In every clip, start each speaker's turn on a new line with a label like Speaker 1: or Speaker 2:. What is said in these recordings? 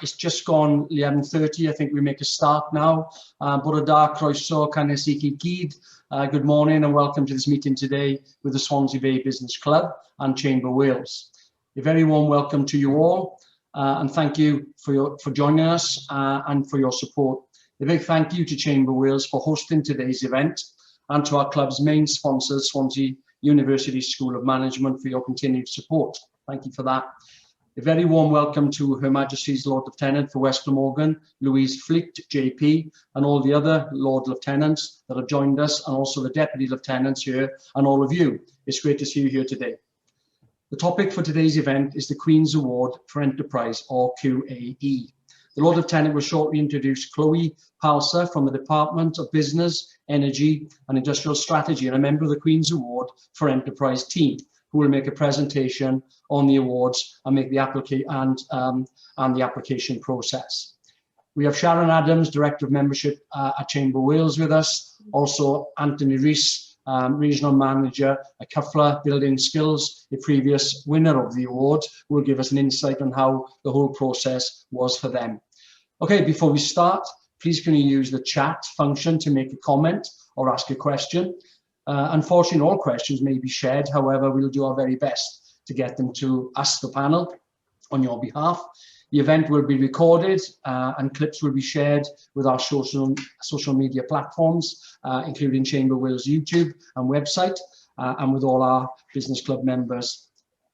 Speaker 1: It's just gone 11:30. I think we make a start now. Bore da croeso canes I chi gyd. Good morning and welcome to this meeting today with the Swansea Bay Business Club and Chamber Wales. A very warm welcome to you all and thank you for joining us and for your support. A big thank you to Chamber Wales for hosting today's event and to our club's main sponsors, Swansea University School of Management, for your continued support. Thank you for that. A very warm welcome to Her Majesty's Lord Lieutenant for West Glamorgan, Louise Fleet, JP, and all the other Lord Lieutenants that have joined us, and also the Deputy Lieutenants here, and all of you. It's great to see you here today. The topic for today's event is the Queen's Award for Enterprise, or QAE. The Lord Lieutenant will shortly introduce Chloe Pulsar from the Department of Business, Energy and Industrial Strategy, and a member of the Queen's Award for Enterprise team, who will make a presentation on the awards and make the application process. We have Sharon Adams, Director of Membership at Chamber Wales with us, also Anthony Rees, Regional Manager at Cyfla Building Skills, a previous winner of the award, who will give us an insight on how the whole process was for them. Okay, before we start, please can you use the chat function to make a comment or ask a question. Unfortunately, all questions may be shared. However, we'll do our very best to get them to us, the panel, on your behalf. The event will be recorded and clips will be shared with our social media platforms, including Chamber Wales YouTube and website, and with all our business club members.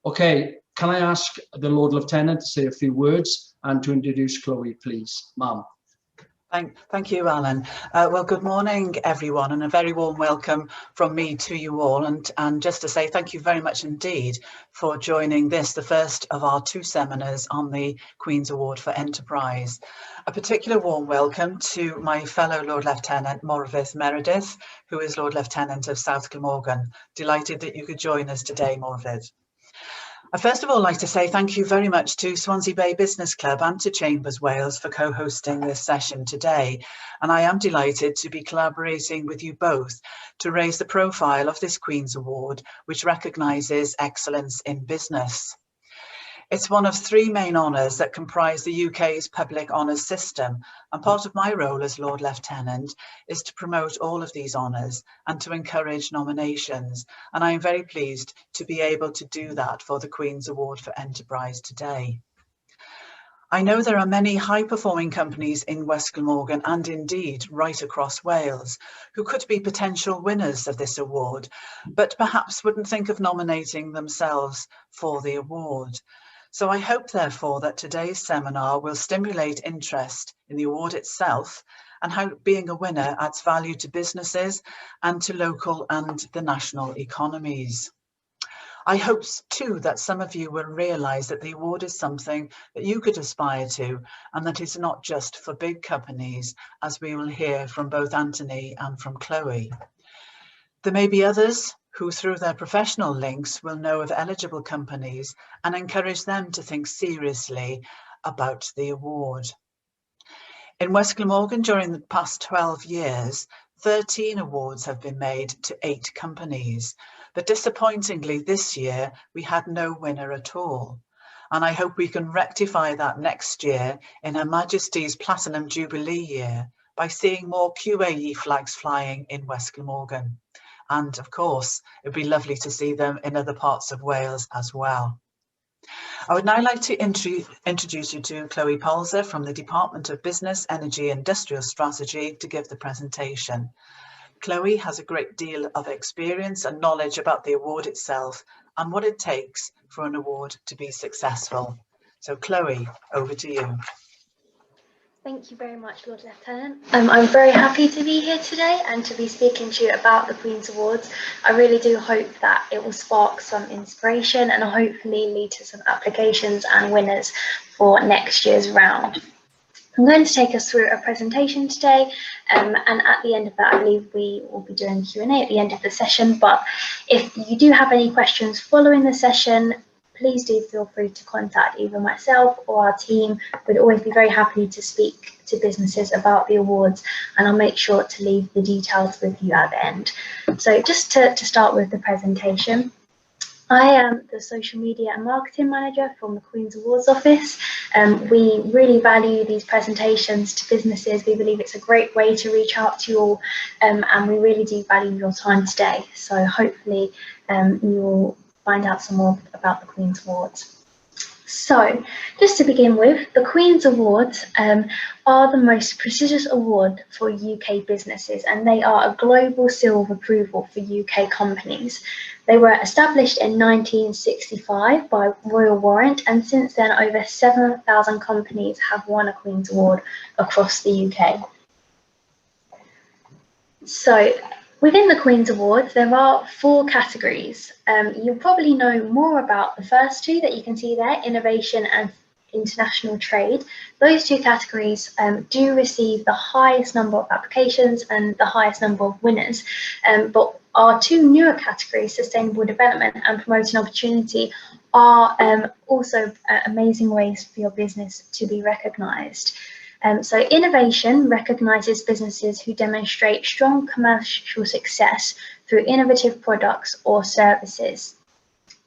Speaker 1: Okay, can I ask the Lord Lieutenant to say a few words and to introduce Chloe, please, ma'am.
Speaker 2: Thank you, Alan. Well, good morning, everyone, and a very warm welcome from me to you all. And just to say thank you very much indeed for joining this, the first of our two seminars on the Queen's Award for Enterprise. A particular warm welcome to my fellow Lord Lieutenant Morfydd Meredith, who is Lord Lieutenant of South Glamorgan. Delighted that you could join us today, Morfydd. I'd first of all like to say thank you very much to Swansea Bay Business Club and to Chambers Wales for co-hosting this session today. And I am delighted to be collaborating with you both to raise the profile of this Queen's Award, which recognises excellence in business. It's one of three main honours that comprise the UK's public honours system, and part of my role as Lord Lieutenant is to promote all of these honours and to encourage nominations, and I am very pleased to be able to do that for the Queen's Award for Enterprise today. I know there are many high-performing companies in West Glamorgan and indeed right across Wales who could be potential winners of this award, but perhaps wouldn't think of nominating themselves for the award. So I hope, therefore, that today's seminar will stimulate interest in the award itself and how being a winner adds value to businesses and to local and the national economies. I hope, too, that some of you will realise that the award is something that you could aspire to and that it's not just for big companies, as we will hear from both Anthony and from Chloe. There may be others who through their professional links will know of eligible companies and encourage them to think seriously about the award. In West Glamorgan during the past 12 years, 13 awards have been made to 8 companies, but disappointingly this year we had no winner at all. And I hope we can rectify that next year in Her Majesty's Platinum Jubilee year by seeing more QAE flags flying in West Glamorgan. And of course, it'd be lovely to see them in other parts of Wales as well. I would now like to introduce you to Chloe Pulsar from the Department of Business, Energy and Industrial Strategy to give the presentation. Chloe has a great deal of experience and knowledge about the award itself and what it takes for an award to be successful. So Chloe, over to you.
Speaker 3: Thank you very much, Lord Lieutenant. I'm very happy to be here today and to be speaking to you about the Queen's Awards. I really do hope that it will spark some inspiration and hopefully lead to some applications and winners for next year's round. I'm going to take us through a presentation today, and at the end of that, I believe we will be doing Q&A at the end of the session. But if you do have any questions following the session, please do feel free to contact either myself or our team. We'd always be very happy to speak to businesses about the awards, and I'll make sure to leave the details with you at the end. So just to start with the presentation, I am the social media and marketing manager from the Queen's Awards office. We really value these presentations to businesses. We believe it's a great way to reach out to you all, and we really do value your time today. So hopefully you'll find out some more about the Queen's Awards. So, just to begin with, the Queen's Awards are the most prestigious award for UK businesses, and they are a global seal of approval for UK companies. They were established in 1965 by Royal Warrant, and since then over 7,000 companies have won a Queen's Award across the UK. So, within the Queen's Awards, there are 4 categories. You'll probably know more about the first 2 that you can see there, innovation and international trade. Those 2 categories do receive the highest number of applications and the highest number of winners. But our 2 newer categories, sustainable development and promoting opportunity, are also amazing ways for your business to be recognised. So innovation recognises businesses who demonstrate strong commercial success through innovative products or services.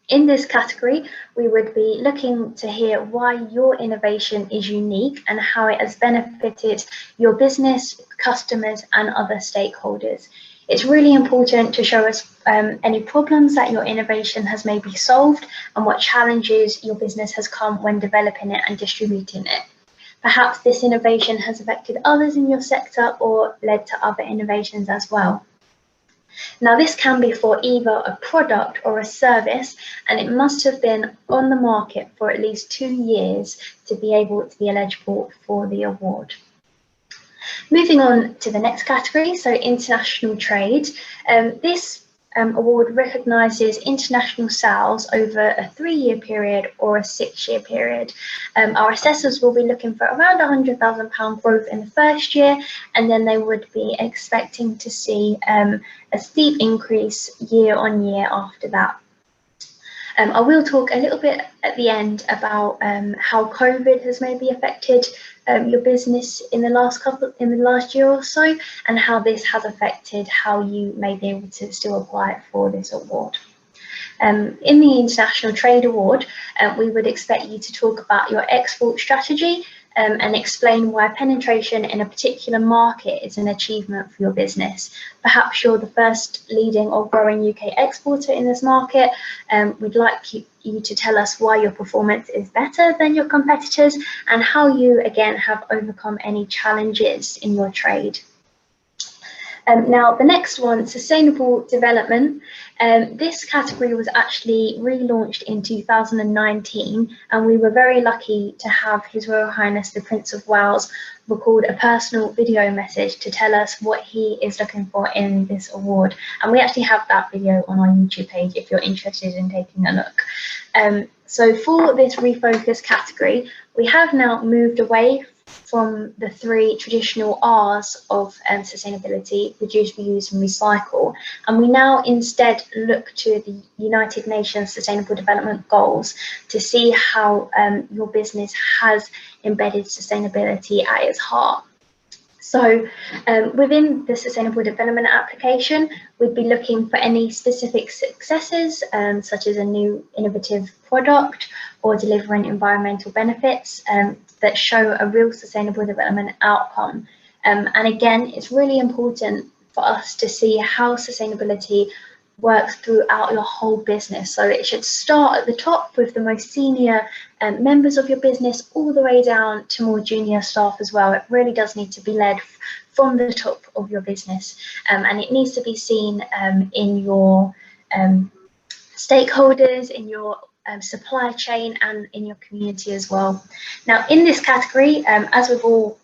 Speaker 3: In this category, we would be looking to hear why your innovation is unique and how it has benefited your business, customers, and other stakeholders. It's really important to show us any problems that your innovation has maybe solved and what challenges your business has come when developing it and distributing it. Perhaps this innovation has affected others in your sector or led to other innovations as well. Now, this can be for either a product or a service, and it must have been on the market for at least 2 years to be able to be eligible for the award. Moving on to the next category, so international trade. This award recognises international sales over a 3-year period or a 6-year period. Our assessors will be looking for around £100,000 growth in the first year, and then they would be expecting to see a steep increase year on year after that. I will talk a little bit at the end about how COVID has maybe affected your business in the last year or so, and how this has affected how you may be able to still apply for this award. In the International Trade Award, we would expect you to talk about your export strategy and explain why penetration in a particular market is an achievement for your business. Perhaps you're the first leading or growing UK exporter in this market. We'd like you to tell us why your performance is better than your competitors and how you, again, have overcome any challenges in your trade. Now, the next one, sustainable development. This category was actually relaunched in 2019, and we were very lucky to have His Royal Highness the Prince of Wales record a personal video message to tell us what he is looking for in this award. And we actually have that video on our YouTube page if you're interested in taking a look. So for this refocus category, we have now moved away from the 3 traditional R's of sustainability: reduce, reuse and recycle, and we now instead look to the United Nations Sustainable Development Goals to see how your business has embedded sustainability at its heart. So within the Sustainable Development application, we'd be looking for any specific successes, such as a new innovative product or delivering environmental benefits that show a real sustainable development outcome. And again, it's really important for us to see how sustainability works throughout your whole business. So it should start at the top with the most senior members of your business, all the way down to more junior staff as well. It really does need to be led from the top of your business, and it needs to be seen in your stakeholders, in your supply chain and in your community as well. Now, in this category, as with all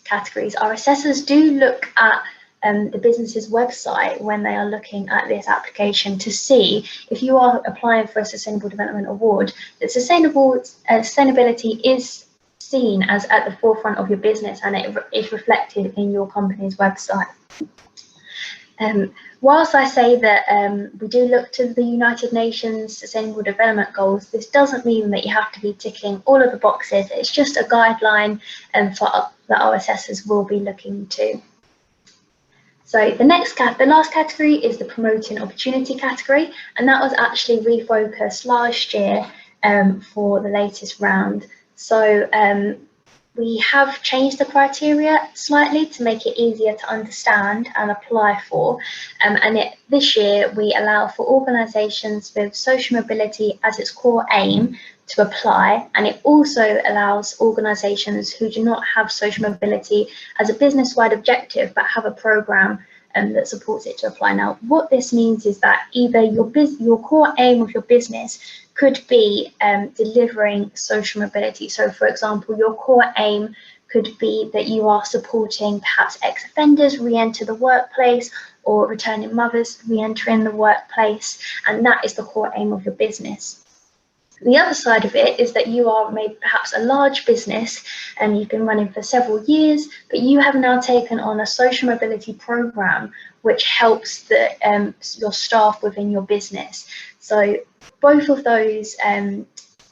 Speaker 3: categories, our assessors do look at the business's website when they are looking at this application to see if you are applying for a Sustainable Development Award, that sustainability is seen as at the forefront of your business and it is reflected in your company's website. Whilst I say that we do look to the United Nations Sustainable Development Goals, this doesn't mean that you have to be ticking all of the boxes. It's just a guideline that our assessors will be looking to. So the last category is the promoting opportunity category, and that was actually refocused last year for the latest round. So we have changed the criteria slightly to make it easier to understand and apply for. This year we allow for organisations with social mobility as its core aim to apply, and it also allows organisations who do not have social mobility as a business-wide objective but have a programme that supports it to apply. Now, what this means is that either your core aim of your business could be delivering social mobility. So, for example, your core aim could be that you are supporting perhaps ex-offenders re-enter the workplace, or returning mothers re-entering the workplace, and that is the core aim of your business. The other side of it is that you are maybe perhaps a large business and you've been running for several years, but you have now taken on a social mobility program which helps your staff within your business. So both of those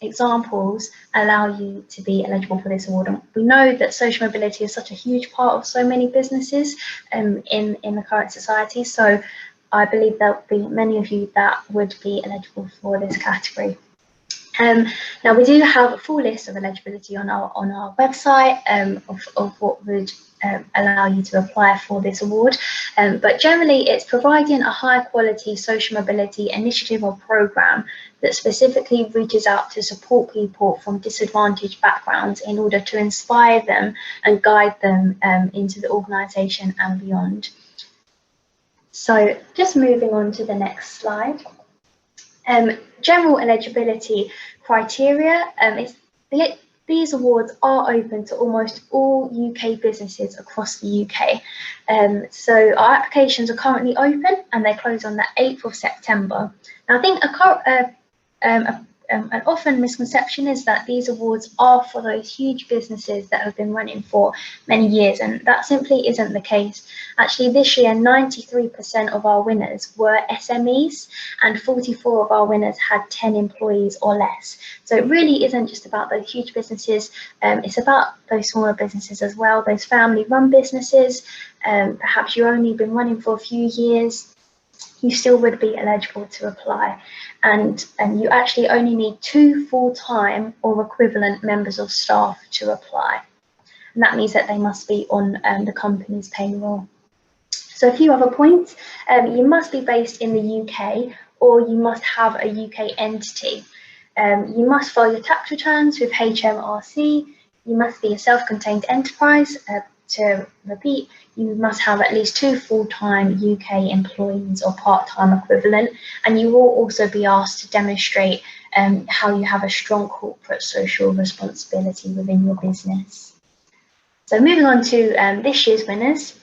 Speaker 3: examples allow you to be eligible for this award. And we know that social mobility is such a huge part of so many businesses in the current society. So I believe there'll be many of you that would be eligible for this category. Now we do have a full list of eligibility on our website of what would allow you to apply for this award, but generally it's providing a high quality social mobility initiative or programme that specifically reaches out to support people from disadvantaged backgrounds in order to inspire them and guide them into the organisation and beyond. So just moving on to the next slide. General eligibility criteria. These awards are open to almost all UK businesses across the UK. So our applications are currently open and they close on the 8th of September. Now I think an often misconception is that these awards are for those huge businesses that have been running for many years, and that simply isn't the case. Actually, this year 93% of our winners were SMEs and 44 of our winners had 10 employees or less. So it really isn't just about those huge businesses, it's about those smaller businesses as well, those family run businesses. Perhaps you've only been running for a few years, you still would be eligible to apply, and you actually only need 2 full-time or equivalent members of staff to apply, and that means that they must be on the company's payroll. So a few other points: you must be based in the UK or you must have a UK entity. You must file your tax returns with HMRC. You must be a self-contained enterprise. To repeat, you must have at least 2 full-time UK employees or part-time equivalent, and you will also be asked to demonstrate how you have a strong corporate social responsibility within your business. So moving on to this year's winners.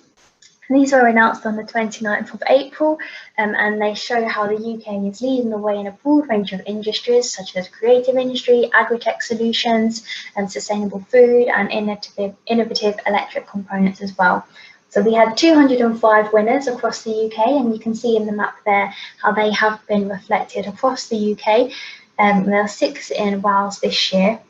Speaker 3: These were announced on the 29th of April, and they show how the UK is leading the way in a broad range of industries such as creative industry, agri-tech solutions, and sustainable food and innovative electric components as well. So we had 205 winners across the UK, and you can see in the map there how they have been reflected across the UK. There are 6 in Wales this year.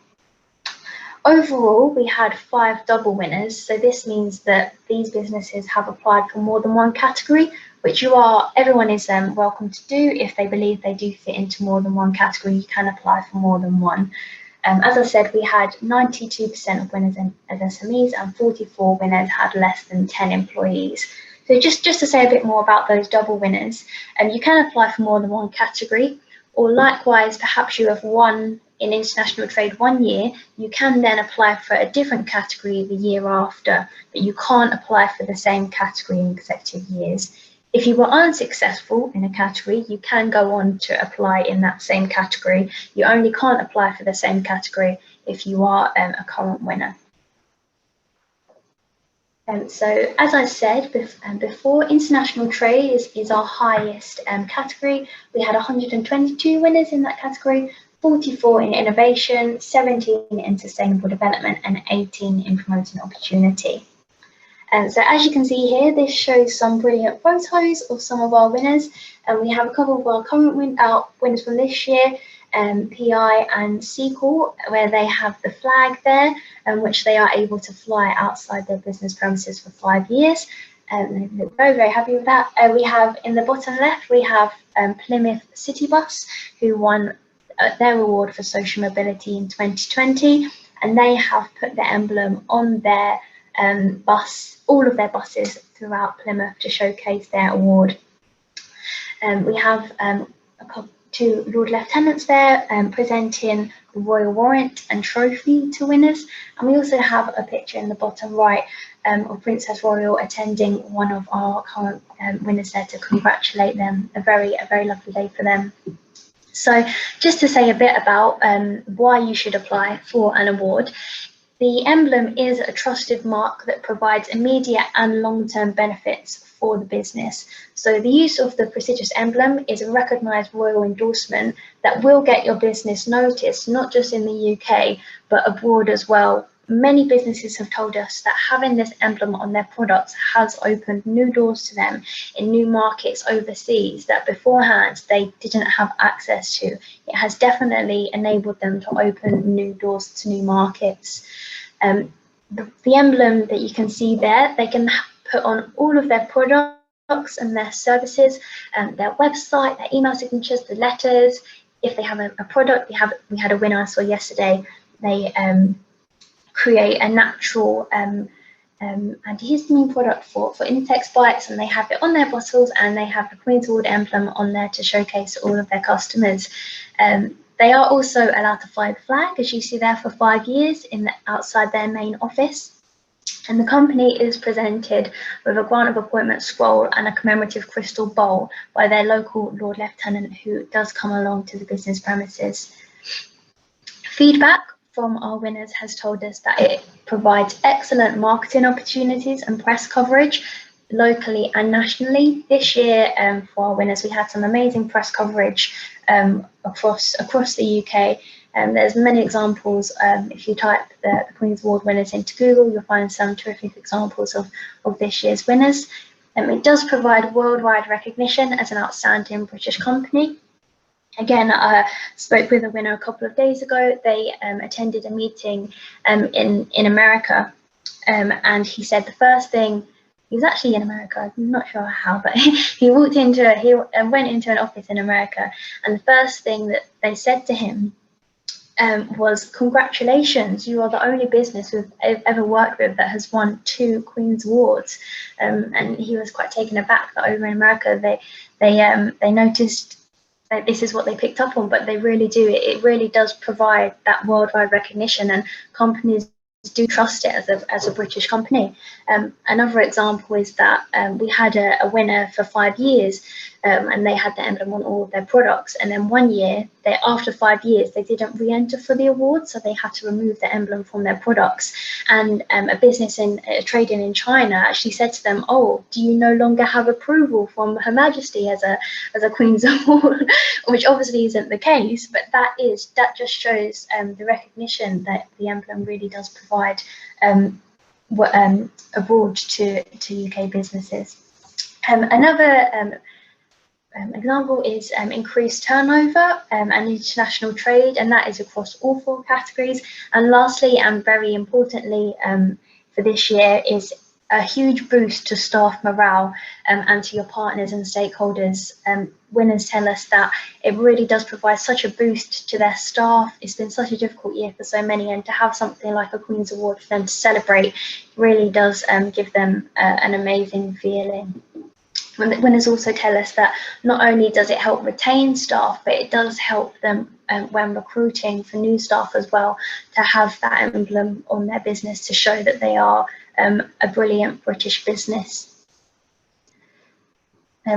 Speaker 3: Overall, we had 5 double winners, so this means that these businesses have applied for more than one category, which everyone is welcome to do. If they believe they do fit into more than one category, you can apply for more than one. As I said, we had 92% of winners as SMEs and 44 winners had less than 10 employees. So just to say a bit more about those double winners, you can apply for more than one category, or likewise, perhaps you have won in international trade 1 year, you can then apply for a different category the year after, but you can't apply for the same category in consecutive years. If you were unsuccessful in a category, you can go on to apply in that same category. You only can't apply for the same category if you are a current winner. So as I said before, international trade is our highest category. We had 122 winners in that category, 44 in innovation, 17 in sustainable development, and 18 in promoting opportunity. So as you can see here, this shows some brilliant photos of some of our winners, and we have a couple of our current winners from this year, PI and Sequel, where they have the flag there, which they are able to fly outside their business premises for 5 years. They're very happy with that. We have in the bottom left, we have Plymouth City Bus, who won their award for social mobility in 2020, and they have put the emblem on their bus, all of their buses throughout Plymouth, to showcase their award. We have two Lord Lieutenants there presenting the Royal Warrant and Trophy to winners, and we also have a picture in the bottom right of Princess Royal attending one of our current winners there to congratulate them. A very lovely day for them. So just to say a bit about why you should apply for an award. The emblem is a trusted mark that provides immediate and long-term benefits for the business. So the use of the prestigious emblem is a recognised royal endorsement that will get your business noticed, not just in the UK, but abroad as well. Many businesses have told us that having this emblem on their products has opened new doors to them in new markets overseas that beforehand they didn't have access to. It has definitely enabled them to open new doors to new markets. The emblem that you can see there, they can put on all of their products and their services, their website, their email signatures, the letters. If they have a product, we had a winner I saw yesterday. They create a natural antihistamine product for insect bites, and they have it on their bottles, and they have the Queen's Award emblem on there to showcase all of their customers. They are also allowed to fly the flag, as you see there, for 5 years outside their main office. And the company is presented with a grant of appointment scroll and a commemorative crystal bowl by their local Lord Lieutenant, who does come along to the business premises. Feedback from our winners has told us that it provides excellent marketing opportunities and press coverage locally and nationally. This year, for our winners, we had some amazing press coverage across the UK. There's many examples. If you type the Queen's Award winners into Google, you'll find some terrific examples of this year's winners. It does provide worldwide recognition as an outstanding British company. Again, I spoke with a winner a couple of days ago. They attended a meeting in America, and he said the first thing, he was actually in America, I'm not sure how, but he went into an office in America, and the first thing that they said to him was, "Congratulations, you are the only business we've ever worked with that has won 2 Queen's Awards." And he was quite taken aback that over in America they noticed that this is what they picked up on, but they really do. It really does provide that worldwide recognition, and companies do trust it as a British company. Another example is that we had a winner for 5 years, and they had the emblem on all of their products, and then 1 year, after 5 years, they didn't re-enter for the award, so they had to remove the emblem from their products. And a business trading in China actually said to them, "Oh, do you no longer have approval from Her Majesty as a Queen's Award?" Which obviously isn't the case, but that just shows the recognition that the emblem really does provide abroad to UK businesses. Another example is increased turnover and international trade, and that is across all 4 categories. And lastly, and very importantly for this year, is a huge boost to staff morale and to your partners and stakeholders. Winners tell us that it really does provide such a boost to their staff. It's been such a difficult year for so many, and to have something like a Queen's Award for them to celebrate really does give them an amazing feeling. Winners also tell us that not only does it help retain staff, but it does help them when recruiting for new staff as well, to have that emblem on their business to show that they are a brilliant British business.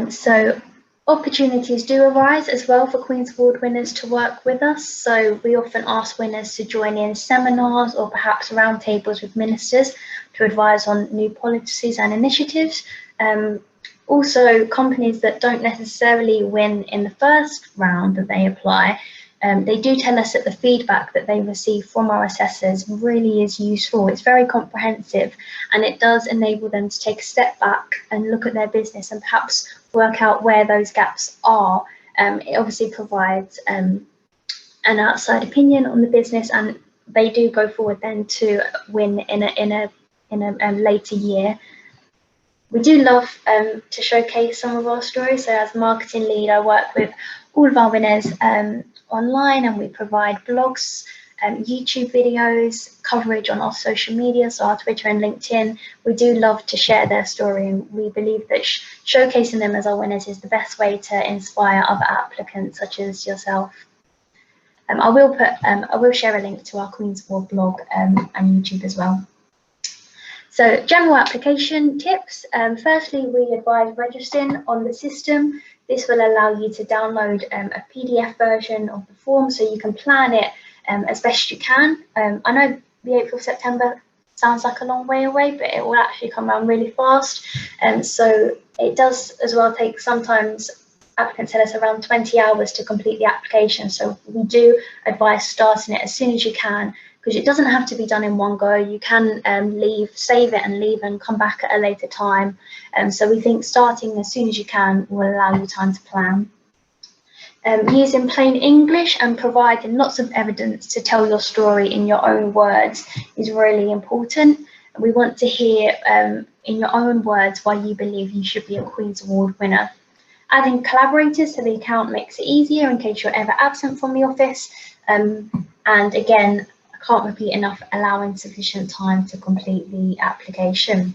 Speaker 3: So opportunities do arise as well for Queen's Award winners to work with us. So we often ask winners to join in seminars or perhaps roundtables with ministers to advise on new policies and initiatives. Also, companies that don't necessarily win in the first round that they apply, they do tell us that the feedback that they receive from our assessors really is useful. It's very comprehensive, and it does enable them to take a step back and look at their business and perhaps work out where those gaps are. It obviously provides an outside opinion on the business, and they do go forward then to win in a later year. We do love to showcase some of our stories. So as marketing lead, I work with all of our winners online, and we provide blogs, YouTube videos, coverage on our social media, so our Twitter and LinkedIn. We do love to share their story, and we believe that showcasing them as our winners is the best way to inspire other applicants such as yourself. I will share a link to our Queen's Award blog and YouTube as well. So general application tips. Firstly, we advise registering on the system. This will allow you to download a PDF version of the form so you can plan it as best you can. I know the 8th of September sounds like a long way away, but it will actually come around really fast. So it does as well take sometimes, applicants tell us, around 20 hours to complete the application. So we do advise starting it as soon as you can, because it doesn't have to be done in one go. You can save it and leave and come back at a later time. So we think starting as soon as you can will allow you time to plan. Using plain English and providing lots of evidence to tell your story in your own words is really important. We want to hear in your own words why you believe you should be a Queen's Award winner. Adding collaborators to the account makes it easier in case you're ever absent from the office. And again, I can't repeat enough, allowing sufficient time to complete the application.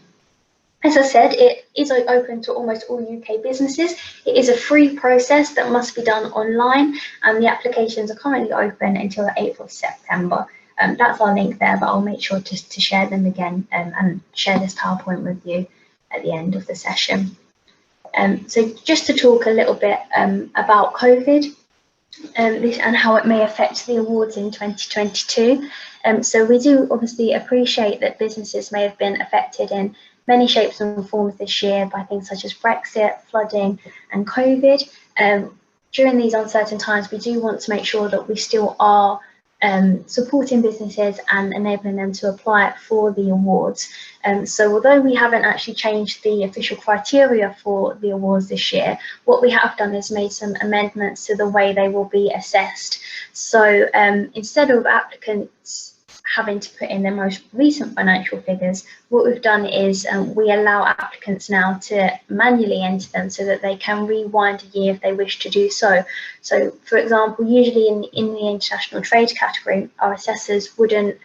Speaker 3: As I said, it is open to almost all UK businesses. It is a free process that must be done online, and the applications are currently open until the 8th of September. That's our link there, but I'll make sure to share them again and share this PowerPoint with you at the end of the session. So just to talk a little bit about COVID and how it may affect the awards in 2022. So we do obviously appreciate that businesses may have been affected in many shapes and forms this year by things such as Brexit, flooding and COVID. During these uncertain times, we do want to make sure that we still are supporting businesses and enabling them to apply for the awards. So although we haven't actually changed the official criteria for the awards this year, what we have done is made some amendments to the way they will be assessed. So instead of applicants having to put in their most recent financial figures, what we've done is we allow applicants now to manually enter them so that they can rewind a year if they wish to do so. So, for example, usually in the international trade category, our assessors wouldn't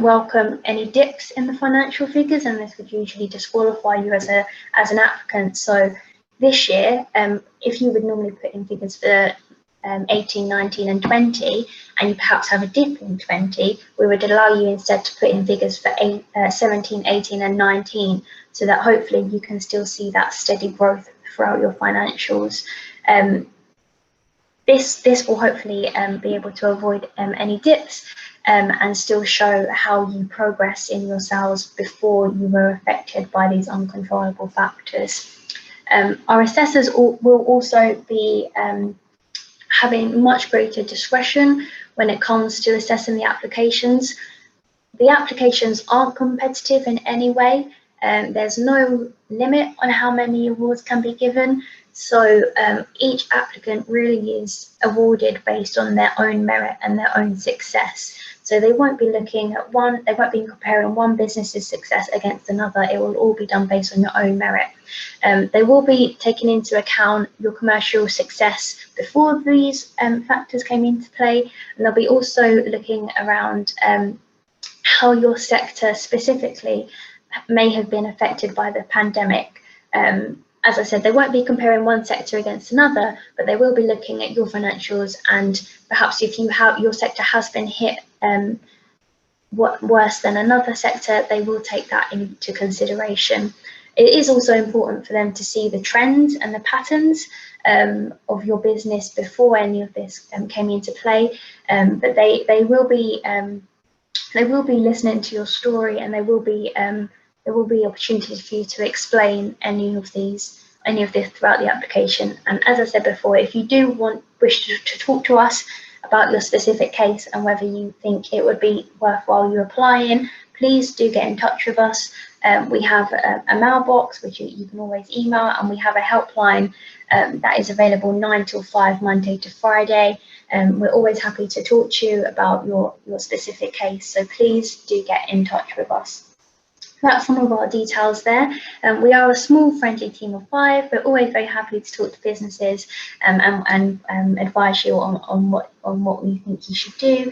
Speaker 3: welcome any dips in the financial figures, and this would usually disqualify you as an applicant. So this year, if you would normally put in figures for 18, 19 and 20, and you perhaps have a dip in 20, we would allow you instead to put in figures for 17, 18 and 19, so that hopefully you can still see that steady growth throughout your financials. This will hopefully be able to avoid any dips and still show how you progress in your sales before you were affected by these uncontrollable factors. Our assessors will also be having much greater discretion when it comes to assessing the applications. The applications aren't competitive in any way. There's no limit on how many awards can be given. So each applicant really is awarded based on their own merit and their own success. So they won't be looking at they won't be comparing one business's success against another. It will all be done based on your own merit. They will be taking into account your commercial success before these factors came into play. And they'll be also looking around how your sector specifically may have been affected by the pandemic. As I said, they won't be comparing one sector against another, but they will be looking at your financials, and perhaps if your sector has been hit worse than another sector, they will take that into consideration. It is also important for them to see the trends and the patterns of your business before any of this came into play, but they will be listening to your story, and there will be opportunities for you to explain any of this throughout the application. And as I said before, if you do wish to talk to us about your specific case and whether you think it would be worthwhile you applying, please do get in touch with us. We have a mailbox which you can always email, and we have a helpline that is available 9 till 5 Monday to Friday. We're always happy to talk to you about your specific case, so please do get in touch with us. That's some of our details there. We are a small, friendly team of 5. We're always very happy to talk to businesses and advise you on what we think you should do.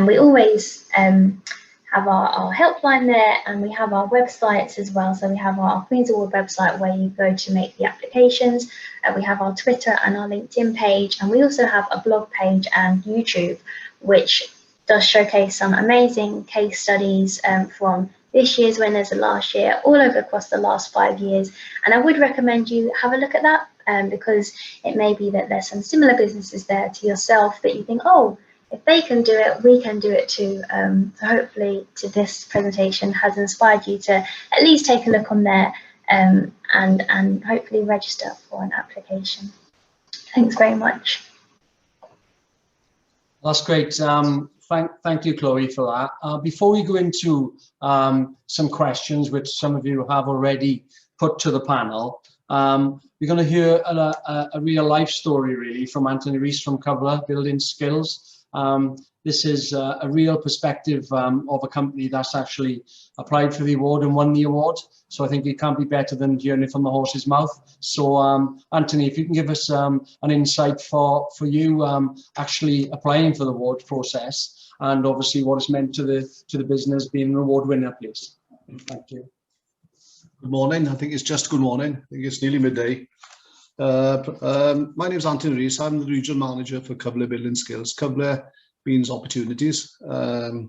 Speaker 3: We always have our helpline there, and we have our websites as well. So we have our Queen's Award website where you go to make the applications. We have our Twitter and our LinkedIn page, and we also have a blog page and YouTube, which does showcase some amazing case studies from this year's winners and last year, all over across the last 5 years. And I would recommend you have a look at that because it may be that there's some similar businesses there to yourself that you think, oh, if they can do it, we can do it too. So hopefully this presentation has inspired you to at least take a look on there and hopefully register for an application. Thanks very much.
Speaker 1: That's great. Thank you, Chloe, for that. Before we go into some questions, which some of you have already put to the panel, we're going to hear a real life story, really, from Anthony Rees from Cyfle Building Skills. This is a real perspective of a company that's actually applied for the award and won the award. So I think it can't be better than hearing it from the horse's mouth. So Anthony, if you can give us an insight for you actually applying for the award process, and obviously what it's meant to the business being an award winner, please. Thank you.
Speaker 4: Good morning. I think it's just good morning. I think it's nearly midday. My name is Anthony Rees. I'm the regional manager for Cyfle Building Skills. Cyfle means opportunities. I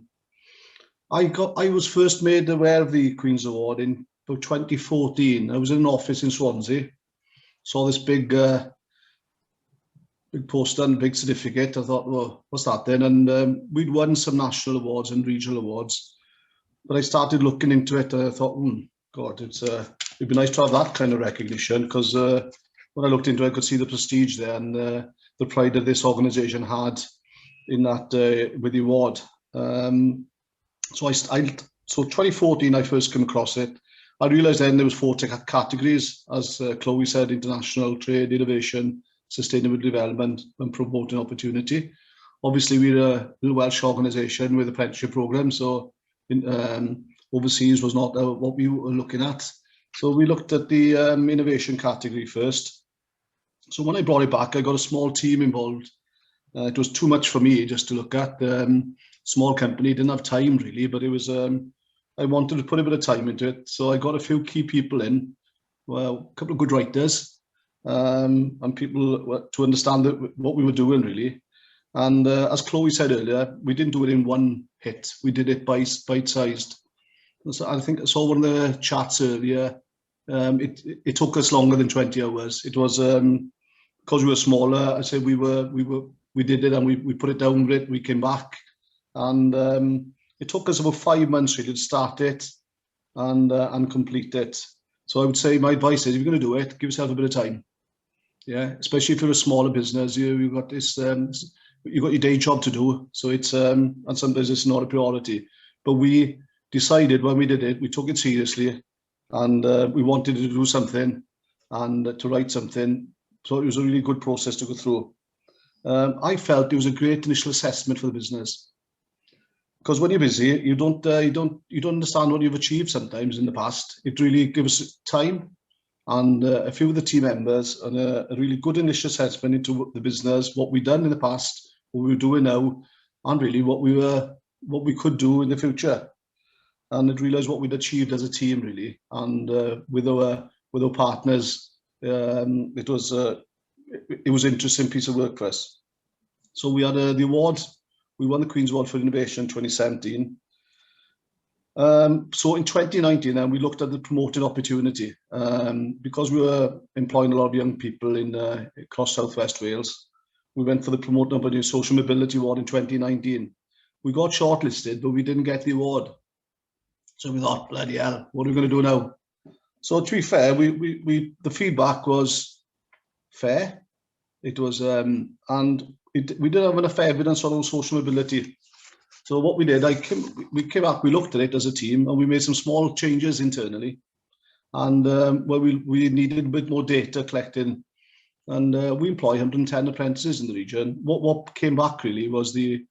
Speaker 4: was first made aware of the Queen's Award in 2014. I was in an office in Swansea, saw this big poster and big certificate. I thought, well, what's that then? And we'd won some national awards and regional awards, but I started looking into it and I thought, God, it'd be nice to have that kind of recognition, because when I looked into it, I could see the prestige there and the pride that this organisation had in that with the award. So 2014, I first came across it. I realised then there was 4 categories, as Chloe said: international, trade, innovation, sustainable development, and promoting opportunity. Obviously, we're a Welsh organisation with apprenticeship programme, so overseas was not what we were looking at. So we looked at the innovation category first. So when I brought it back, I got a small team involved. It was too much for me just to look at. Small company, didn't have time really, but it was. I wanted to put a bit of time into it, so I got a few key people in, well, a couple of good writers, and people to understand what we were doing really. And as Chloe said earlier, we didn't do it in one hit. We did it bite-sized. So I think I saw one of the chats earlier. It took us longer than 20 hours. It was because we were smaller. I said we did it and we put it down with it. We came back, and it took us about 5 months really to start it and complete it. So I would say my advice is, if you're going to do it, give yourself a bit of time. Yeah, especially if you're a smaller business, you've got this. You've got your day job to do. So it's and sometimes it's not a priority. But we decided when we did it, we took it seriously, and we wanted to do something and to write something. So it was a really good process to go through. I felt it was a great initial assessment for the business, because when you're busy, you don't understand what you've achieved sometimes in the past. It really gives us time and a few of the team members and a really good initial assessment into the business, what we've done in the past, what we're doing now, and really what we could do in the future. And it realised what we'd achieved as a team really, and with our partners, it was an interesting piece of work for us. So we had the award. We won the Queen's Award for Innovation in 2017. So in 2019, then we looked at the promoted opportunity, because we were employing a lot of young people across Southwest Wales. We went for the Promoting Opportunity Social Mobility Award in 2019. We got shortlisted, but we didn't get the award. So we thought, bloody hell, what are we going to do now? So to be fair, the feedback was fair. It was, we didn't have enough evidence on social mobility. So what we did, we came back, we looked at it as a team, and we made some small changes internally. And we needed a bit more data collecting, and we employ 110 apprentices in the region. What came back really was we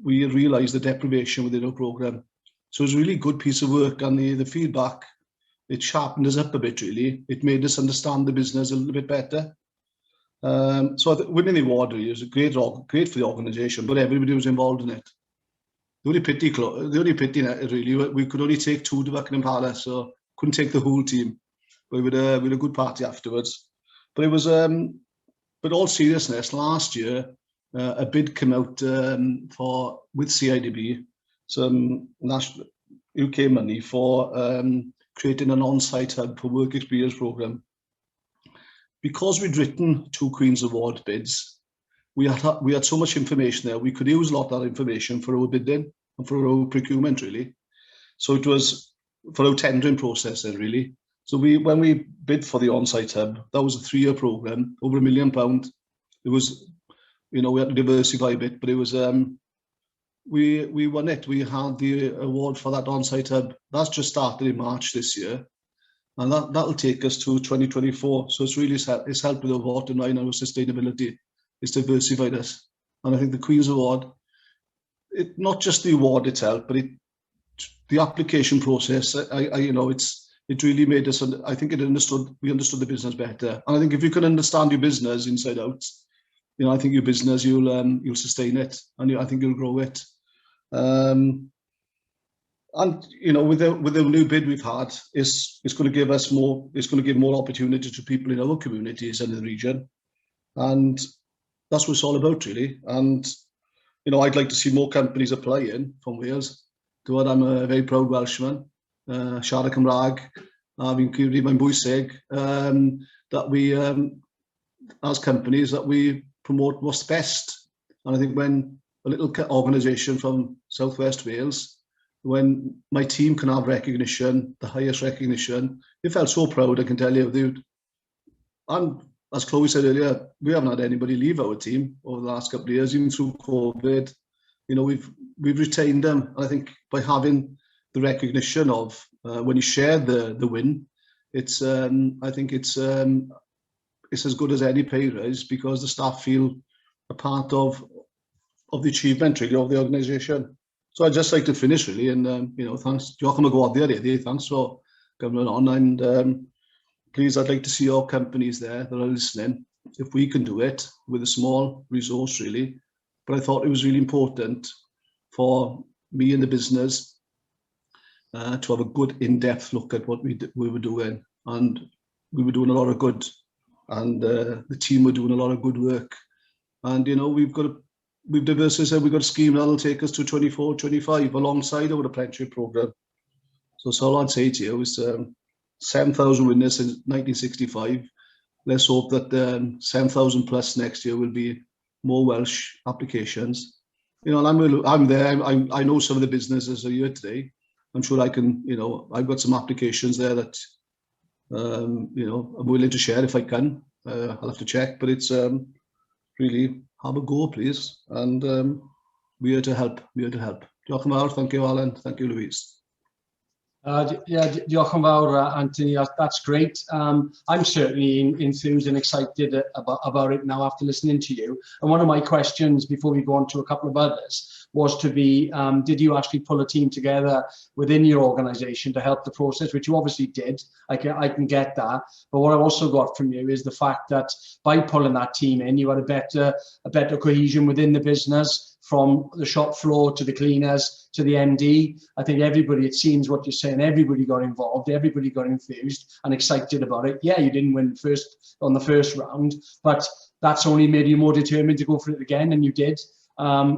Speaker 4: realised the deprivation within our programme. So it was a really good piece of work, and the feedback, it sharpened us up a bit, really. It made us understand the business a little bit better. So I think winning the award really was great for the organisation, but everybody was involved in it. The only pity really, we could only take 2 to Buckingham Palace, so couldn't take the whole team. But we had a good party afterwards. But it was, but all seriousness, last year a bid came out with CIDB, some national UK money for creating an on-site hub for work experience programme. Because we'd written 2 Queen's Award bids, we had so much information there. We could use a lot of that information for our bidding and for our procurement, really. So it was for our tendering process then, really. So when we bid for the on-site hub, that was a 3-year programme, over £1 million. It was, we had to diversify a bit, but it was, we won it. We had the award for that on-site hub. That's just started in March this year. And that'll take us to 2024. So it's really helped with our bottom line and our sustainability. It's diversified us. And I think the Queen's Award, not just the award itself, but the application process, it really made us, I think we understood the business better. And I think if you can understand your business inside out, I think your business, you'll sustain it, and I think you'll grow it. And with the new bid we've had, it's going to give us more. It's going to give more opportunity to people in our communities and in the region, and that's what it's all about, really. And I'd like to see more companies applying from Wales. To it, I'm a very proud Welshman. Siarad Cymraeg, fi'n credu mae'n bwysig that we, as companies, that we promote what's best. And I think when a little organisation from Southwest Wales, when my team can have recognition, the highest recognition, it felt so proud, I can tell you. And as Chloe said earlier, we haven't had anybody leave our team over the last couple of years, even through COVID. We've retained them. And I think by having the recognition of when you share the win, it's I think it's as good as any pay rise, because the staff feel a part of the achievement, really, of the organisation. So I'd just like to finish, really, and thanks, diolch am y gwahoddiad iddi, thanks for coming on, and please, I'd like to see your companies there that are listening, if we can do it with a small resource, really. But I thought it was really important for me and the business to have a good in-depth look at what we were doing, and we were doing a lot of good, and the team were doing a lot of good work, and we've diversified. We've got a scheme that'll take us to 24, 25 alongside our apprenticeship programme. So all I'd say to you is 7,000 winners since 1965. Let's hope that 7,000 plus next year will be more Welsh applications. And I'm there. I know some of the businesses are here today. I'm sure I can. I've got some applications there that I'm willing to share if I can. I'll have to check, but it's really, have a go, please, and we're here to help. We're here to help. Diolch yn fawr. Thank you, Alan. Thank you, Louise.
Speaker 1: Diolch yn fawr, Anthony. That's great. I'm certainly enthused and excited about it now after listening to you. And one of my questions before we go on to a couple of others was to be, did you actually pull a team together within your organisation to help the process, which you obviously did. I can get that. But what I also got from you is the fact that by pulling that team in, you had a better cohesion within the business, from the shop floor to the cleaners to the MD. I think everybody, it seems what you're saying, everybody got involved, everybody got enthused and excited about it. Yeah, you didn't win on the first round, but that's only made you more determined to go for it again, and you did.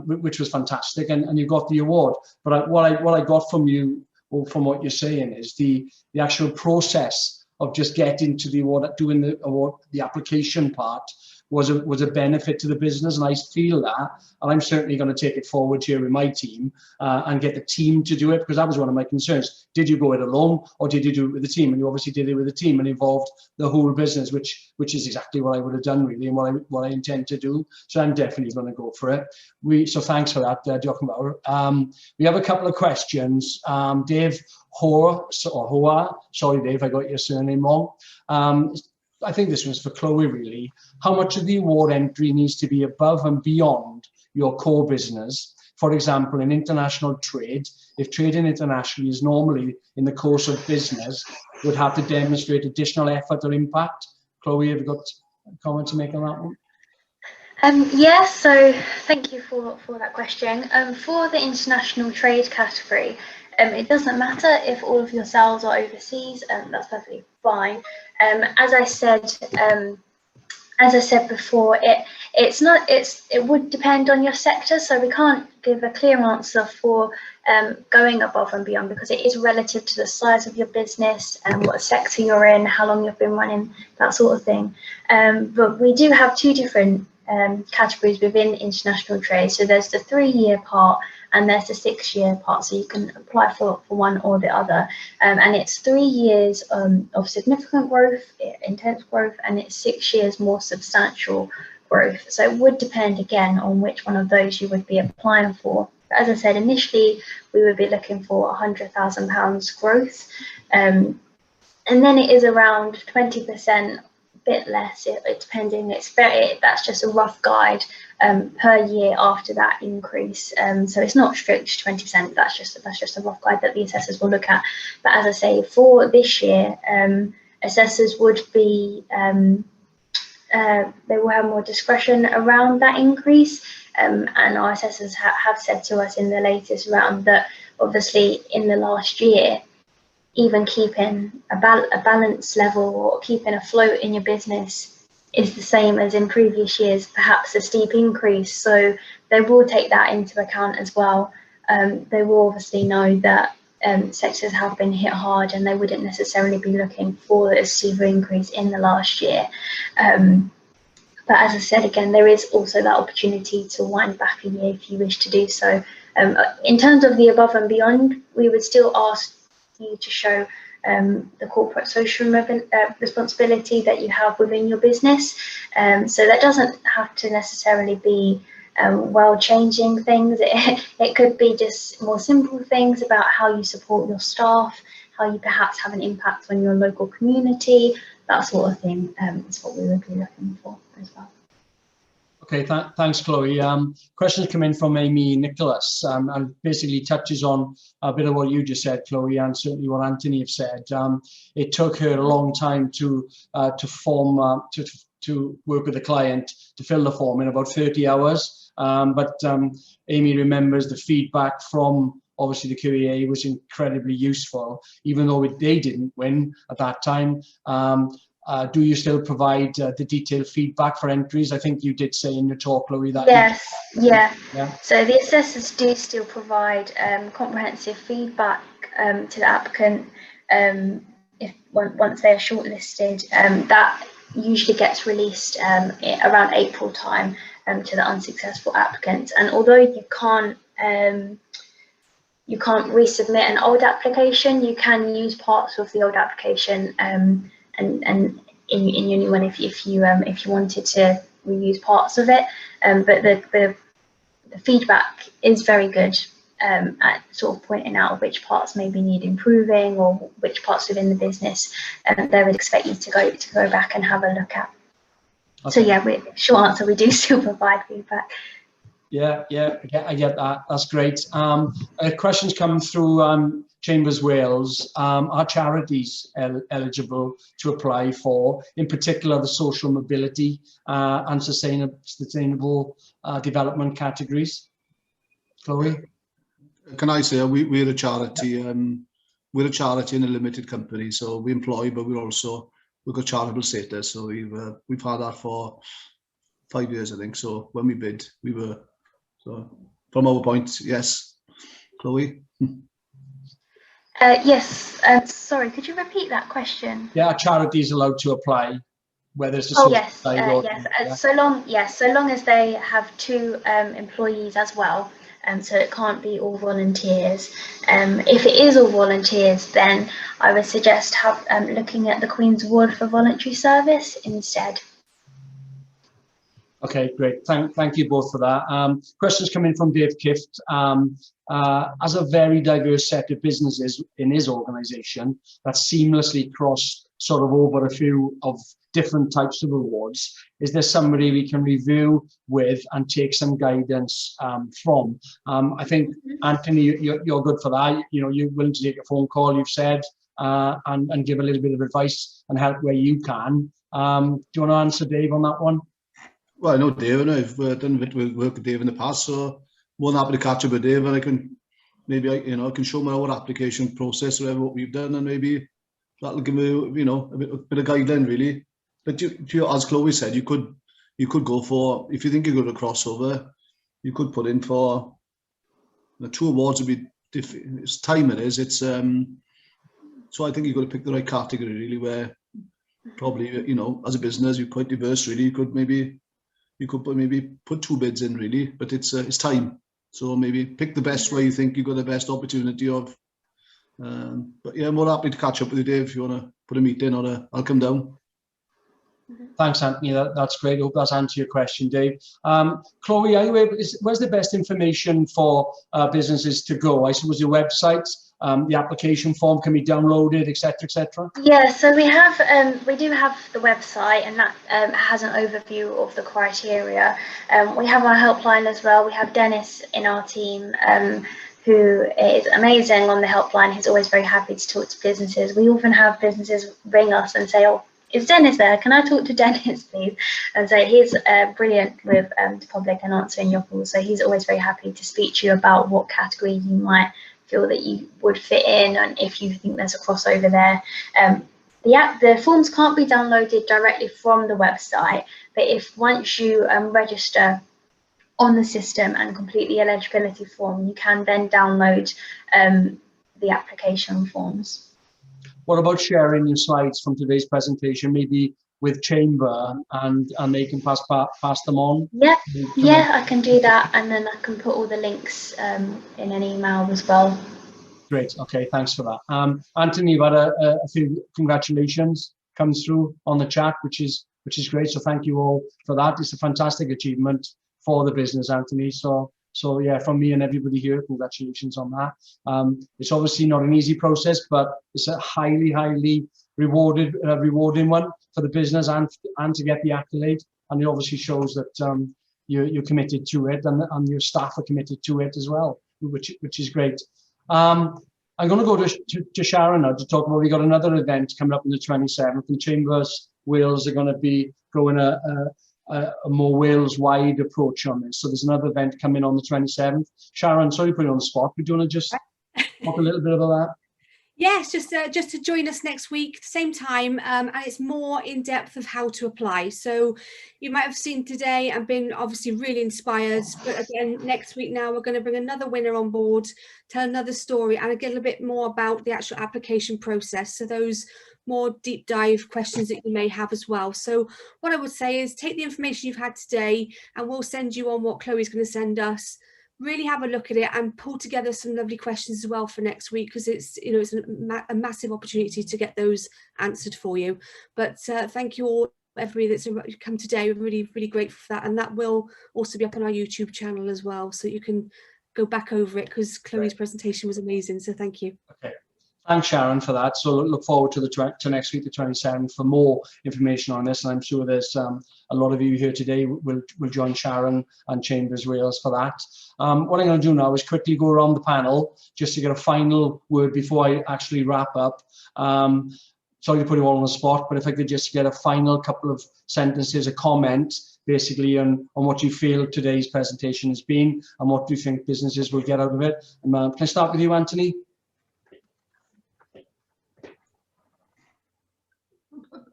Speaker 1: Which was fantastic, and you got the award. But what I got from you, or from what you're saying, is the actual process of just getting to the award, doing the award, the application part, was a benefit to the business, and I feel that, and I'm certainly going to take it forward here with my team and get the team to do it, because that was one of my concerns. Did you go it alone, or did you do it with the team? And you obviously did it with the team and involved the whole business, which is exactly what I would have done, really, and what I intend to do. So I'm definitely going to go for it. So thanks for that, diolch yn fawr. We have a couple of questions. Dave Hoa, sorry Dave, I got your surname wrong. I think this one's for Chloe, really. How much of the award entry needs to be above and beyond your core business for example, in international trade, if trading internationally is normally in the course of business, would have to demonstrate additional effort or impact. Chloe, have you got a comment to make on that one?
Speaker 3: Yeah, so thank you for that question. For the international trade category, it doesn't matter if all of your sales are overseas, that's perfectly fine. As I said before, it would depend on your sector, so we can't give a clear answer for going above and beyond, because it is relative to the size of your business and what sector you're in, how long you've been running, that sort of thing. But we do have two different categories within international trade. So there's the 3-year part and there's the 6-year part, so you can apply for one or the other, and it's 3 years of significant growth, intense growth, and it's 6 years more substantial growth. So it would depend again on which one of those you would be applying for. But as I said, initially we would be looking for £100,000 growth, and then it is around 20%, bit less, depending. That's just a rough guide per year after that increase. So it's not strict 20%. That's just a rough guide that the assessors will look at. But as I say, for this year, assessors would be they will have more discretion around that increase. And our assessors have said to us in the latest round that obviously in the last year, even keeping a balance level or keeping afloat in your business is the same as in previous years, perhaps a steep increase. So they will take that into account as well. They will obviously know that sectors have been hit hard and they wouldn't necessarily be looking for a steep increase in the last year. But as I said, again, there is also that opportunity to wind back a year if you wish to do so. In terms of the above and beyond, we would still ask you to show the corporate social responsibility that you have within your business. So that doesn't have to necessarily be world-changing things. It could be just more simple things about how you support your staff, how you perhaps have an impact on your local community, that sort of thing is what we would be looking for as well.
Speaker 1: Okay, thanks, Chloe. Questions come in from Amy Nicholas, and basically touches on a bit of what you just said, Chloe, and certainly what Anthony have said. It took her a long time to work with the client to fill the form in about 30 hours. But Amy remembers the feedback from obviously the QEA was incredibly useful, even though they didn't win at that time. Do you still provide the detailed feedback for entries? I think you did say in your talk, Chloe, that
Speaker 3: yes, yeah.
Speaker 1: Yeah.
Speaker 3: So the assessors do still provide comprehensive feedback to the applicant once they are shortlisted. That usually gets released around April time to the unsuccessful applicants. And although you can't resubmit an old application, you can use parts of the old application and in your new one if you wanted to reuse parts of it. But the feedback is very good at sort of pointing out which parts maybe need improving or which parts within the business they would expect you to go back and have a look at. Okay. So yeah, short answer, we do still provide feedback.
Speaker 1: Yeah, I get that. That's great. Questions come through Chambers Wales. Are charities eligible to apply for, in particular, the social mobility and sustainable development categories? Chloe?
Speaker 4: Can I say we're a charity? We're a charity and a limited company, so we employ, but we've got charitable status. So we've had that for 5 years, I think. So when we bid, we were. So from our point, yes. Chloe?
Speaker 3: Yes. Sorry, could you repeat that question?
Speaker 1: Yeah, are charities allowed to apply, whether it's a social side or
Speaker 3: yes. So long as they have 2 employees as well. So it can't be all volunteers. If it is all volunteers, then I would suggest looking at the Queen's Award for Voluntary Service instead.
Speaker 1: Okay, great. Thank you both for that. Questions coming from Dave Kift. As a very diverse set of businesses in his organisation that seamlessly cross sort of over a few of different types of awards. Is there somebody we can review with and take some guidance from? I think, Anthony, you're good for that. You know, you're willing to take a phone call, you've said, and give a little bit of advice and help where you can. Do you want to answer Dave on that one?
Speaker 4: Well, I know Dave, and I've done a bit of work with Dave in the past, so more than happy to catch up with Dave, and I can maybe I can show my own application process, whatever what we've done, and maybe that'll give me, you know, a bit of guideline really. But as Chloe said, you could go for, if you think you're going to crossover, you could put in for the 2 awards would be it's time it is. It's so I think you've got to pick the right category really, where probably, you know, as a business you're quite diverse really. You could maybe put 2 bids in really, but it's time. So maybe pick the best where you think you've got the best opportunity of. But yeah, I'm more happy to catch up with you, Dave, if you want to put a meeting or I'll come down.
Speaker 1: Thanks, Anthony. That's great. I hope that's answered your question, Dave. Chloe, are you able? Where's the best information for businesses to go? I suppose your website, the application form can be downloaded, etc., etc.
Speaker 3: Yeah, so we do have the website, and that has an overview of the criteria. We have our helpline as well. We have Dennis in our team, who is amazing on the helpline. He's always very happy to talk to businesses. We often have businesses ring us and say, "Oh, is Dennis there? Can I talk to Dennis, please?" And so he's brilliant with the public and answering your calls. So he's always very happy to speak to you about what category you might feel that you would fit in, and if you think there's a crossover there. The forms can't be downloaded directly from the website, but if once you register on the system and complete the eligibility form, you can then download the application forms.
Speaker 1: What about sharing your slides from today's presentation, maybe with Chamber, and they can pass them on?
Speaker 3: Yeah, I can do that, and then I can put all the links in an email as well.
Speaker 1: Great. Okay, thanks for that. Anthony, you've had a few congratulations come through on the chat, which is great. So thank you all for that. It's a fantastic achievement for the business, Anthony. So yeah, from me and everybody here, congratulations on that. It's obviously not an easy process, but it's a highly rewarding one for the business and to get the accolade. And it obviously shows that you're committed to it, and your staff are committed to it as well, which is great. I'm going to go to Sharon now to talk about, we got another event coming up on the 27th, and Chambers Wales are going to be going a more Wales-wide approach on this. So there's another event coming on the 27th. Sharon, sorry to put you on the spot, but do you want to just talk a little bit about that?
Speaker 5: Yes, just to join us next week, same time, and it's more in depth of how to apply. So you might have seen today and been obviously really inspired, but again, next week now we're going to bring another winner on board, tell another story, and get a bit more about the actual application process. So those more deep dive questions that you may have as well. So what I would say is take the information you've had today, and we'll send you on what Chloe's going to send us. Really have a look at it and pull together some lovely questions as well for next week, because it's a massive opportunity to get those answered for you. But thank you all, everybody that's come today. We're really grateful for that, and that will also be up on our YouTube channel as well, so you can go back over it, because Chloe's presentation was amazing. So thank you. Okay.
Speaker 1: Thanks, Sharon, for that. So look forward to next week, the 27th, for more information on this. And I'm sure there's a lot of you here today will join Sharon and Chambers Wales for that. What I'm going to do now is quickly go around the panel just to get a final word before I actually wrap up. Sorry to put you all on the spot, but if I could just get a final couple of sentences, a comment, basically on what you feel today's presentation has been, and what do you think businesses will get out of it. Can I start with you, Anthony?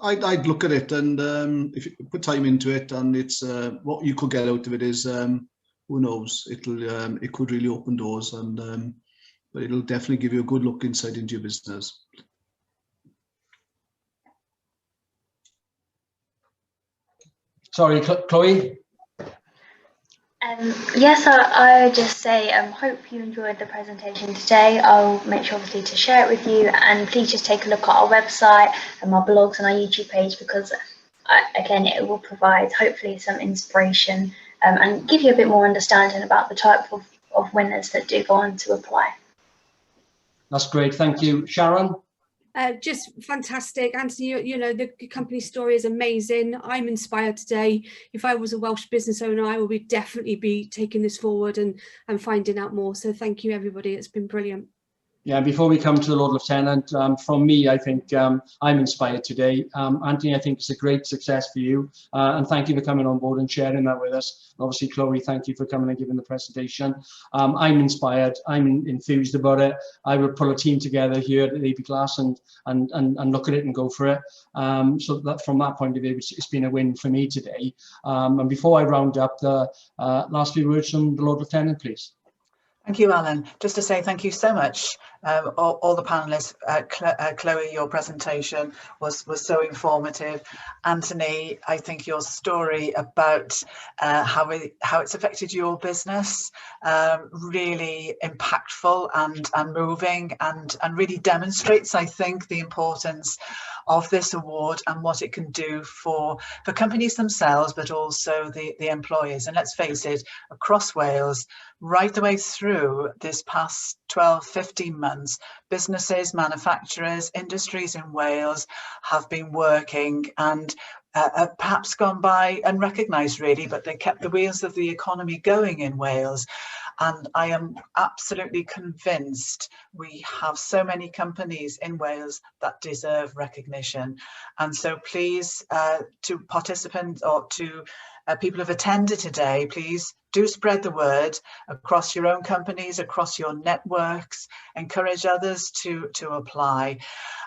Speaker 4: I'd look at it, and if you put time into it, and it's what you could get out of it is, who knows, it could really open doors, and but it'll definitely give you a good look inside into your business.
Speaker 1: Sorry, Chloe.
Speaker 3: Yes, I would just say, hope you enjoyed the presentation today. I'll make sure obviously to share it with you, and please just take a look at our website and our blogs and our YouTube page, because again, it will provide hopefully some inspiration and give you a bit more understanding about the type of winners that do go on to apply.
Speaker 1: That's great, thank you. Sharon?
Speaker 5: Just fantastic. Anthony, you know, the company story is amazing. I'm inspired today. If I was a Welsh business owner, I would definitely be taking this forward and finding out more. So thank you, everybody. It's been brilliant.
Speaker 1: Yeah, before we come to the Lord Lieutenant, from me, I think I'm inspired today. Anthony, I think it's a great success for you. And thank you for coming on board and sharing that with us. And obviously, Chloe, thank you for coming and giving the presentation. I'm inspired. I'm enthused about it. I will pull a team together here at AB Glass and look at it and go for it. So that from that point of view, it's been a win for me today. And before I round up, the last few words from the Lord Lieutenant, please.
Speaker 2: Thank you, Alan. Just to say thank you so much, all the panelists. Chloe, your presentation was so informative. Anthony, I think your story about how it's affected your business, really impactful and moving, and really demonstrates, I think, the importance of this award and what it can do for companies themselves, but also the employers. And let's face it, across Wales, right the way through this past 12, 15 months, businesses, manufacturers, industries in Wales have been working and perhaps gone by unrecognised really, but they kept the wheels of the economy going in Wales. And I am absolutely convinced we have so many companies in Wales that deserve recognition. And so please, to participants or to people who've attended today, please do spread the word across your own companies, across your networks, encourage others to apply.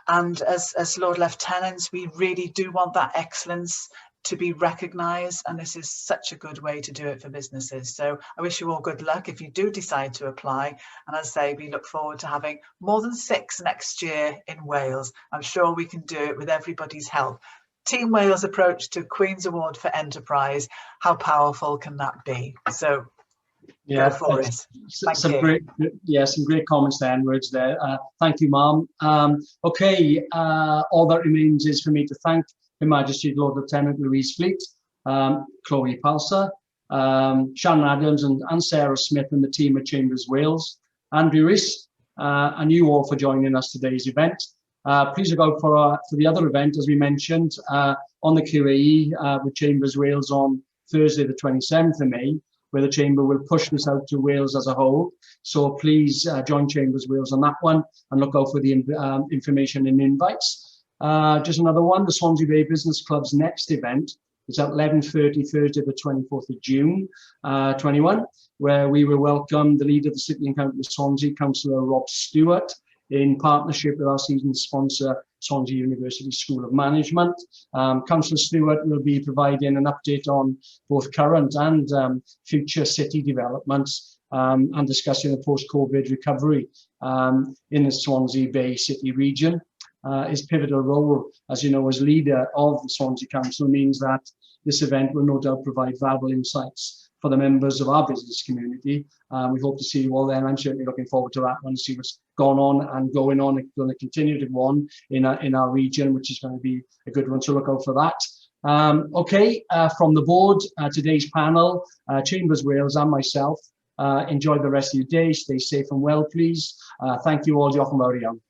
Speaker 2: And as Lord Lieutenants, we really do want that excellence to be recognised, and this is such a good way to do it for businesses. So I wish you all good luck if you do decide to apply. And as I say, we look forward to having more than 6 next year in Wales. I'm sure we can do it with everybody's help. Team Wales approach to Queen's Award for Enterprise, how powerful can that be? So
Speaker 1: yeah,
Speaker 2: go for it.
Speaker 1: Some great comments there and words there. Thank you, Ma'am. Okay, all that remains is for me to thank Her Majesty Lord Lieutenant Louise Fleet, Chloe Pulsar, Shannon Adams and Sarah Smith and the team at Chambers Wales, Andrew Rhys, and you all for joining us today's event. Please look out for the other event, as we mentioned, on the QAE with Chambers Wales on Thursday, the 27th of May, where the Chamber will push this out to Wales as a whole. So please join Chambers Wales on that one and look out for the information and invites. Just another one, the Swansea Bay Business Club's next event is at 11:30 Thursday, the 24th of June, 21, where we will welcome the leader of the City and County of Swansea, Councillor Rob Stewart, in partnership with our season sponsor, Swansea University School of Management. Councillor Stewart will be providing an update on both current and future city developments and discussing the post-COVID recovery in the Swansea Bay City region. His pivotal role, as you know, as leader of the Swansea Council means that this event will no doubt provide valuable insights for the members of our business community. We hope to see you all there. I'm certainly looking forward to that one, to see what's gone on and going on. It's going to continue to go on in our region, which is going to be a good one, so look out for that. Okay, from the board, today's panel, Chambers Wales and myself, enjoy the rest of your day. Stay safe and well, please. Thank you all. Diolch yn fawr iawn.